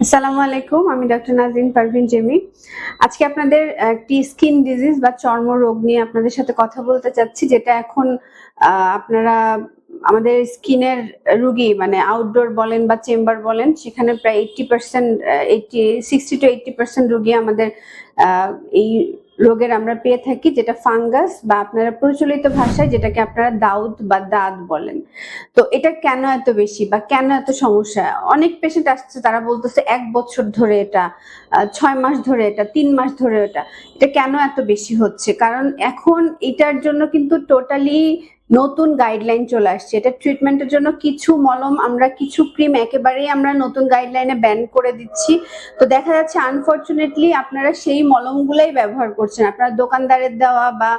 আসসালামু আলাইকুম, আমি ডক্টর নাজরিন পারভিন জেমি। আজকে আপনাদের একটি স্কিন ডিজিজ বা চর্মরোগ নিয়ে আপনাদের সাথে কথা বলতে চাচ্ছি, যেটা এখন আপনারা আমাদের স্কিনের রোগী মানে আউটডোর বলেন বা চেম্বার বলেন, সেখানে প্রায় 80% 60 to 80% রোগী আমাদের এই রোগের আমরা পেয়ে থাকি, যেটা ফাঙ্গাস বা আপনারা প্রচলিত ভাষায় যেটাকে আপনারা দাউদ বা দাঁত বলেন। তো এটা কেন এত বেশি বা কেন এত সমস্যা? অনেক পেশেন্ট আসছে, তারা বলতেছে 1 বছর ধরে এটা, 6 মাস ধরে এটা, 3 মাস ধরে এটা কেন এত বেশি হচ্ছে? কারণ এখন এটার জন্য কিন্তু টোটালি নতুন গাইডলাইন চলে আসছে। এটা ট্রিটমেন্টের জন্য কিছু মলম, আমরা কিছু ক্রিম একেবারেই আমরা নতুন গাইডলাইনে ব্যান করে দিচ্ছি। তো দেখা যাচ্ছে আনফরচুনেটলি আপনারা সেই মলমগুলাই ব্যবহার করছেন, আপনারা দোকানদারের দেওয়া বা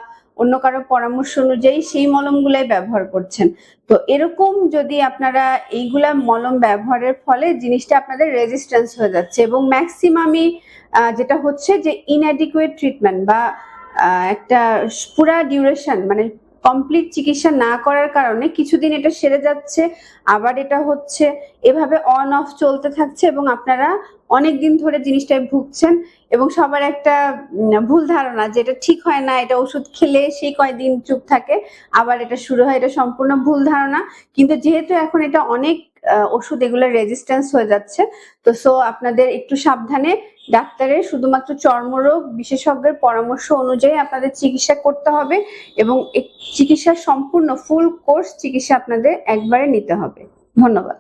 অন্য কারো পরামর্শ অনুযায়ী সেই মলমগুলাই ব্যবহার করছেন। তো এরকম যদি আপনারা এইগুলা মলম ব্যবহারের ফলে জিনিসটা আপনাদের রেজিস্ট্যান্স হয়ে যাচ্ছে, এবং ম্যাক্সিমামই যেটা হচ্ছে যে ইনঅ্যাডিকুয়েট ট্রিটমেন্ট বা একটা পুরা ডিউরেশন মানে কমপ্লিট চিকিৎসা না করার কারণে কিছুদিন এটা সেরে যাচ্ছে, আবার এটা হচ্ছে, এভাবে অন অফ চলতে থাকছে, এবং আপনারা অনেকদিন ধরে জিনিসটায় ভুগছেন। এবং সবার একটা ভুল ধারণা যে এটা ঠিক হয় না, এটা ওষুধ খেলে সেই কয়দিন চুপ থাকে, আবার এটা শুরু হয়। এটা সম্পূর্ণ ভুল ধারণা। কিন্তু যেহেতু এখন এটা অনেক ওষুধ এগুলো রেজিস্ট্যান্স হয়ে যাচ্ছে, তো আপনাদের একটু সাবধানে ডাক্তারের শুধুমাত্র চর্মরোগ বিশেষজ্ঞের পরামর্শ অনুযায়ী আপনাদের চিকিৎসা করতে হবে, এবং চিকিৎসার সম্পূর্ণ ফুল কোর্স চিকিৎসা আপনাদের একবারে নিতে হবে। ধন্যবাদ।